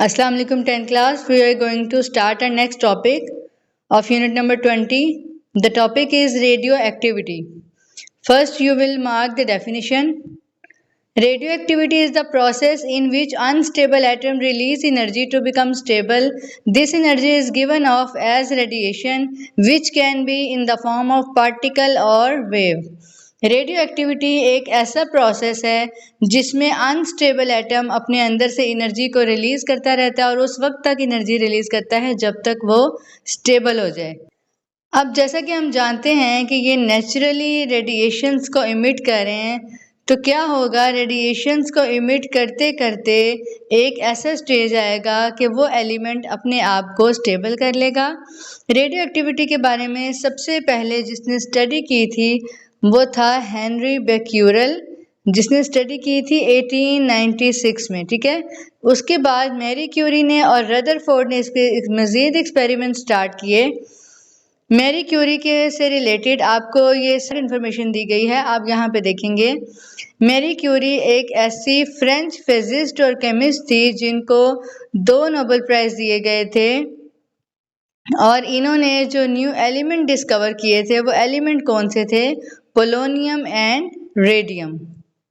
Assalamu alaikum 10th class. We are going to start our next topic of unit number 20. The topic is radioactivity. First you will mark the definition. Radioactivity is the process in which unstable atoms release energy to become stable. This energy is given off as radiation, which can be in the form of particle or wave. Radio activity एक ऐसा process है जिसमें unstable atom अपने अंदर से energy को release करता रहता है और उस वक्त तक एनर्जी रिलीज करता है जब तक वो स्टेबल हो जाए। अब जैसा कि हम जानते हैं कि ये नेचुरली रेडिएशंस को इमिट कर रहे हैं, तो क्या होगा, रेडिएशंस को इमिट करते करते एक ऐसा स्टेज आएगा कि वो एलिमेंट अपने आप को स्टेबल कर लेगा। रेडियो एक्टिविटी के बारे में सबसे पहले जिसने स्टडी की थी वो था हेनरी बेक्यूरेल, जिसने स्टडी की थी 1896 में, ठीक है। उसके बाद मैरी क्यूरी ने और रदरफोर्ड ने इसके मज़ीद एक्सपेरिमेंट स्टार्ट किए। मैरी क्यूरी के से रिलेटेड आपको ये सारी इन्फॉर्मेशन दी गई है, आप यहाँ पे देखेंगे। मैरी क्यूरी एक ऐसी फ्रेंच फिजिस्ट और केमिस्ट थी जिनको 2 नोबेल प्राइज़ दिए गए थे और इन्होंने जो न्यू एलिमेंट डिस्कवर किए थे वो एलिमेंट कौन से थे? Polonium and radium.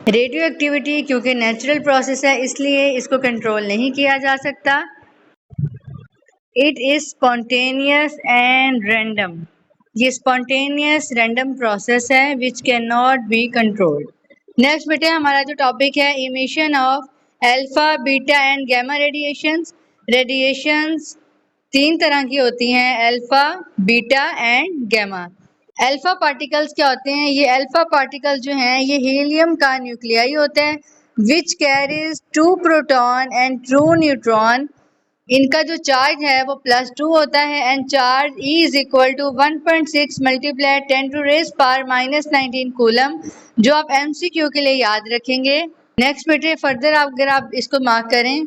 Radio activity क्योंकि नेचुरल प्रोसेस है इसलिए इसको कंट्रोल नहीं किया जा सकता। It is spontaneous and random. ये स्पॉन्टेनियस रैंडम प्रोसेस है which can not be controlled. Next बेटे हमारा जो टॉपिक है emission of alpha beta and gamma radiations. Radiations 3 तरह की होती हैं, alpha beta and gamma. Alpha particles क्या होते हैं? ये अल्फा पार्टिकल जो हैं ये हीलियम का न्यूक्लियाई होता है which carries 2 proton and 2 neutron. इनका जो चार्ज है वो +2 होता है and charge E is equal to 1.6 multiply 10 to raise power -19 coulomb, जो आप MCQ के लिए याद रखेंगे। नेक्स्ट बेटे फर्दर अगर आप इसको मार्क करें,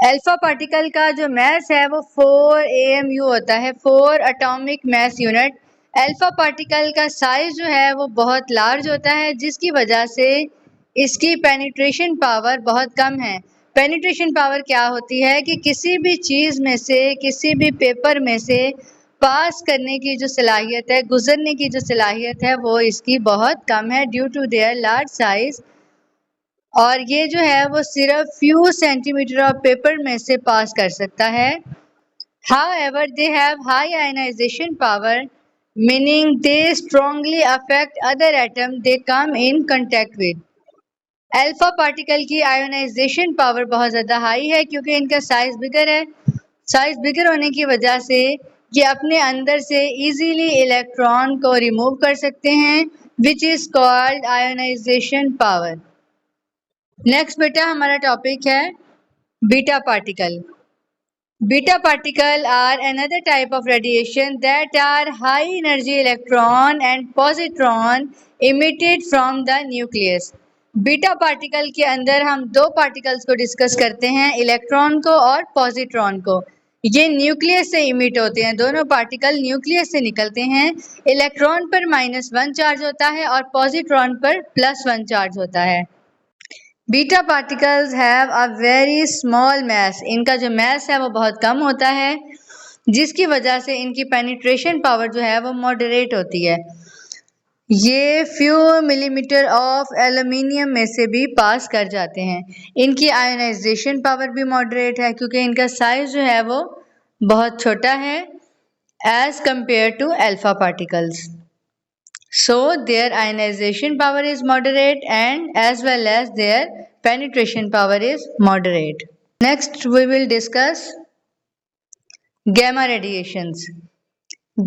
अल्फा पार्टिकल का जो मैस है वो 4 AMU होता है, 4 atomic mass unit. Alpha particle का साइज जो है वो बहुत लार्ज होता है जिसकी वजह से इसकी पेनिट्रेशन पावर बहुत कम है। पेनिट्रेशन पावर क्या होती है कि किसी भी चीज़ में से, किसी भी पेपर में से पास करने की जो सलाहियत है, गुजरने की जो सलाहियत है वो इसकी बहुत कम है due to their large size. और ये जो है वो सिर्फ फ्यू सेंटीमीटर ऑफ पेपर में से पास कर सकता है। However, they have high ionization power, meaning they strongly affect other atoms they come in contact with. Alpha particle की आयोनाइजेशन पावर बहुत ज़्यादा हाई है क्योंकि इनका साइज बिगर है। साइज बिगर होने की वजह से ये अपने अंदर से इजीली इलेक्ट्रॉन को रिमूव कर सकते हैं which is called ionisation power. Next बेटा हमारा टॉपिक है beta particle. Beta particle are another type of radiation that are high energy electron and positron emitted from the nucleus. Beta particle के अंदर हम 2 पार्टिकल्स को डिस्कस करते हैं, electron को और पॉजिट्रॉन को। ये न्यूक्लियस से इमिट होते हैं, दोनों पार्टिकल न्यूक्लियस से निकलते हैं। इलेक्ट्रॉन पर -1 चार्ज होता है और पॉजिट्रॉन पर +1 चार्ज होता है। Beta particles have a very small mass. इनका जो मैस है वो बहुत कम होता है जिसकी वजह से इनकी पेनिट्रेशन पावर जो है वो मॉडरेट होती है। ये फ्यू मिलीमीटर ऑफ एल्युमिनियम में से भी पास कर जाते हैं। इनकी आयोनाइजेशन पावर भी मॉडरेट है क्योंकि इनका साइज जो है वो बहुत छोटा है as compare to alpha particles. So their ionization power is moderate and as well as their penetration power is moderate. Next we will discuss gamma radiations.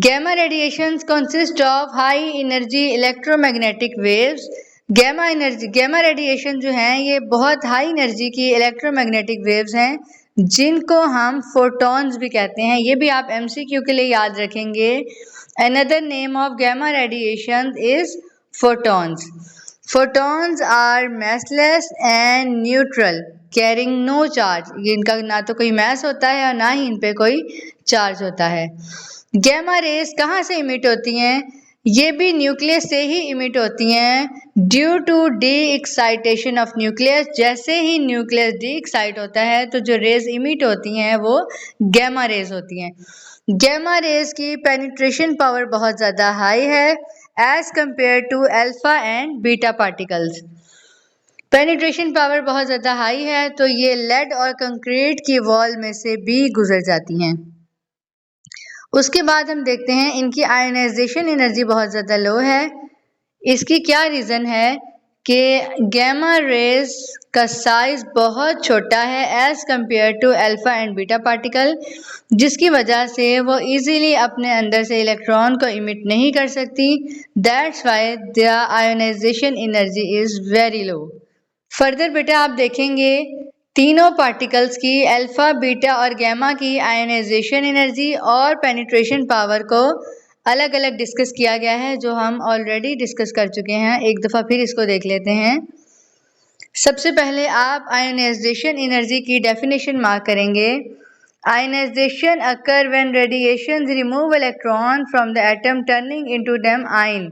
Gamma radiations consist of high energy electromagnetic waves. gamma radiation जो हैं ये बहुत high energy की electromagnetic waves हैं जिनको हम photons भी कहते हैं। ये भी आप MCQ के लिए याद रखेंगे। Another name of gamma radiation is photons. Photons are massless and neutral, carrying no charge. इनका ना तो कोई मैस होता है और ना ही इन पे कोई चार्ज होता है। गैमा रेस कहाँ से इमिट होती हैं? ये भी न्यूक्लियस से ही इमिट होती हैं due to deexcitation of nucleus. जैसे ही न्यूक्लियस डी एक्साइट होता है तो जो रेज इमिट होती हैं वो गैमा रेज होती हैं। गैमा रेज की पेनिट्रेशन पावर बहुत ज़्यादा हाई है as compare to alpha and beta particles. Penetration power बहुत ज़्यादा हाई है तो ये लेड और कंक्रीट की वॉल में से भी गुजर जाती हैं। उसके बाद हम देखते हैं इनकी आयोनाइजेशन एनर्जी बहुत ज़्यादा लो है। इसकी क्या रीज़न है कि गैमा रेज का साइज बहुत छोटा है as compare to alpha and beta particle, जिसकी वजह से वो इजीली अपने अंदर से इलेक्ट्रॉन को इमिट नहीं कर सकती। That's why the ionisation energy is very low. Further बेटा आप देखेंगे तीनों पार्टिकल्स की अल्फा बीटा और गैमा की आयनाइजेशन एनर्जी और पेनिट्रेशन पावर को अलग अलग डिस्कस किया गया है, जो हम ऑलरेडी डिस्कस कर चुके हैं। एक दफ़ा फिर इसको देख लेते हैं। सबसे पहले आप आयनाइजेशन एनर्जी की डेफिनेशन मार्क करेंगे। Ionisation occur when radiation remove electron from the atom turning into them ion.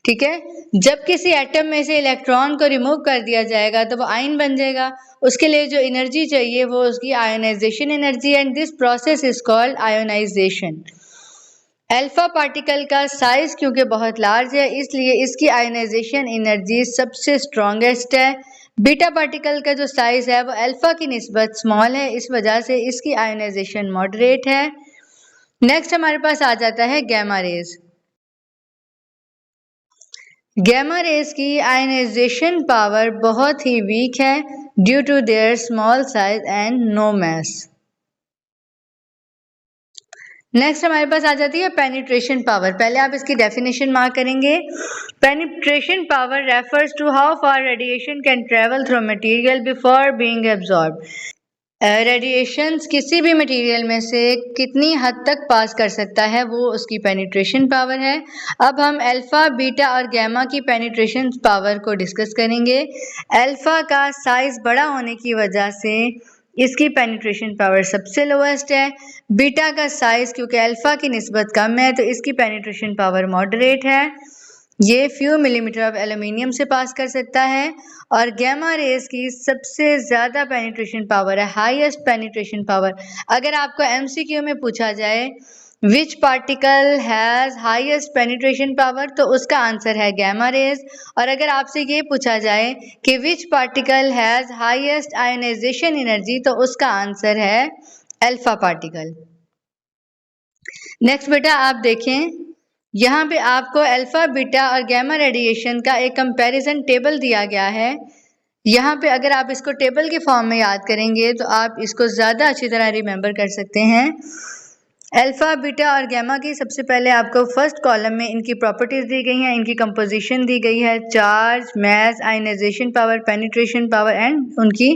ठीक है, जब किसी एटम में से इलेक्ट्रॉन को रिमूव कर दिया जाएगा तो वो आयन बन जाएगा। उसके लिए जो एनर्जी चाहिए वो उसकी ionisation energy, and this process is called ionisation. Alpha particle का साइज क्योंकि बहुत लार्ज है इसलिए इसकी आयोनाइजेशन एनर्जी सबसे स्ट्रॉन्गेस्ट है। बीटा पार्टिकल का जो साइज है वो अल्फा की निस्बत स्मॉल है, इस वजह से इसकी आयोनाइजेशन मॉडरेट है। नेक्स्ट हमारे पास आ जाता है गैमा रेज। गैमा रेज की आयनाइजेशन पावर बहुत ही वीक है due to their small size and no mass. Next हमारे पास आ जाती है पेनिट्रेशन पावर। पहले आप इसकी डेफिनेशन मार्क करेंगे। Penetration power refers to how far radiation can travel through material before being absorb. Radiations किसी भी मटेरियल में से कितनी हद तक पास कर सकता है वो उसकी पेनिट्रेशन पावर है। अब हम अल्फा बीटा और गैमा की पेनिट्रेशन पावर को डिस्कस करेंगे। अल्फा का साइज बड़ा होने की वजह से इसकी पेनिट्रेशन पावर सबसे लोएस्ट है। बीटा का साइज क्योंकि अल्फा की निस्बत कम है तो इसकी पेनिट्रेशन पावर मॉडरेट है, ये फ्यू मिलीमीटर ऑफ एल्यूमिनियम से पास कर सकता है। और गैमा रेज की सबसे ज़्यादा पेनिट्रेशन पावर है, हाईएस्ट पेनिट्रेशन पावर। अगर आपको एमसीक्यू में पूछा जाए विच particle has highest penetration power तो उसका आंसर है गैमा रेज। और अगर आपसे ये पूछा जाए कि which particle has highest ionisation energy तो उसका आंसर है अल्फा पार्टिकल। नेक्स्ट बेटा आप देखें, यहाँ पे आपको अल्फा बीटा और गैमा रेडिएशन का एक कंपैरिजन टेबल दिया गया है। यहाँ पे अगर आप इसको टेबल के फॉर्म में याद करेंगे तो आप इसको ज़्यादा अच्छी तरह रिमेंबर कर सकते हैं। अल्फा बीटा और गैमा की सबसे पहले आपको फर्स्ट कॉलम में इनकी प्रॉपर्टीज़ दी गई हैं, इनकी कंपोजिशन दी गई है, charge, mass, ionisation power, penetration power and उनकी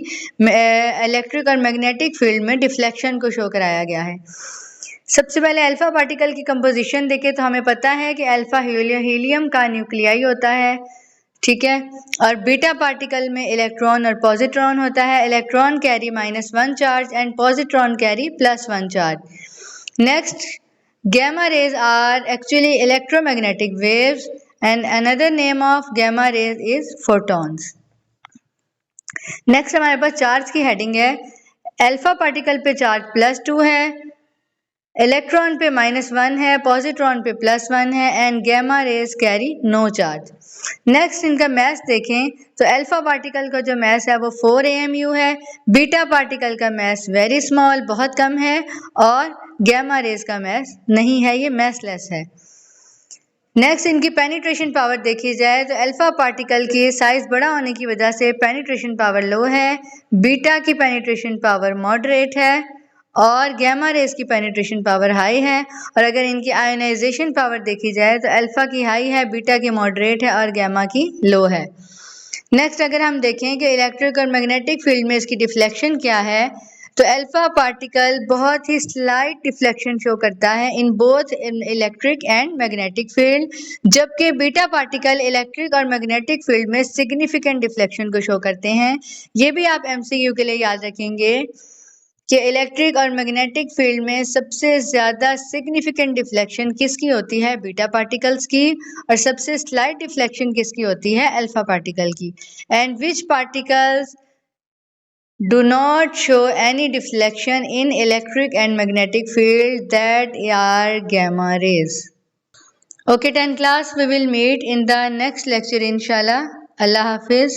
इलेक्ट्रिक और मैग्नेटिक फील्ड में डिफ्लेक्शन को शो कराया गया है। सबसे पहले अल्फा पार्टिकल की कंपोजिशन देखें तो हमें पता है कि अल्फा हीलियम का न्यूक्लियाई होता है, ठीक है, और बीटा पार्टिकल में इलेक्ट्रॉन और पॉजिट्रॉन होता है। Electron carry -1 charge and positron carry +1 charge. Next, gamma rays are actually electromagnetic waves and another name of gamma rays is photons. Next हमारे पास चार्ज की हेडिंग है। अल्फा पार्टिकल पे charge +2 है, electron पे -1 है, पॉजिट्रॉन पे +1 है and gamma rays carry no charge. Next इनका मैस देखें तो अल्फा पार्टिकल का जो मैस है वो 4 AMU है, बीटा पार्टिकल का मैस वेरी स्मॉल बहुत कम है और गैमा रेज का मैस नहीं है, ये मैसलेस है। नेक्स्ट इनकी पेनिट्रेशन पावर देखी जाए तो अल्फा पार्टिकल की साइज बड़ा होने की वजह से पेनिट्रेशन पावर लो है, बीटा की पेनिट्रेशन पावर मॉडरेट है और गैमा रेज की पेनिट्रेशन पावर हाई है। और अगर इनकी आयोनाइजेशन पावर देखी जाए तो अल्फा की हाई है, बीटा की मॉडरेट है और गैमा की लो है। नेक्स्ट अगर हम देखें कि इलेक्ट्रिक और मैग्नेटिक फील्ड में इसकी डिफ्लेक्शन क्या है तो अल्फा पार्टिकल बहुत ही स्लाइट डिफ्लेक्शन शो करता है in both electric and magnetic field, जबकि बीटा पार्टिकल इलेक्ट्रिक और मैग्नेटिक फील्ड में सिग्निफिकेंट डिफ्लेक्शन को शो करते हैं। ये भी आप एमसीक्यू के लिए याद रखेंगे कि इलेक्ट्रिक और मैग्नेटिक फील्ड में सबसे ज़्यादा सिग्निफिकेंट डिफ्लेक्शन किसकी होती है? बीटा पार्टिकल्स की। और सबसे स्लाइट डिफ्लेक्शन किसकी होती है? अल्फा पार्टिकल की। And which particles do not show any deflection in electric and magnetic field, that are gamma rays. Okay, 10th class, we will meet in the next lecture inshallah. Allah Hafiz.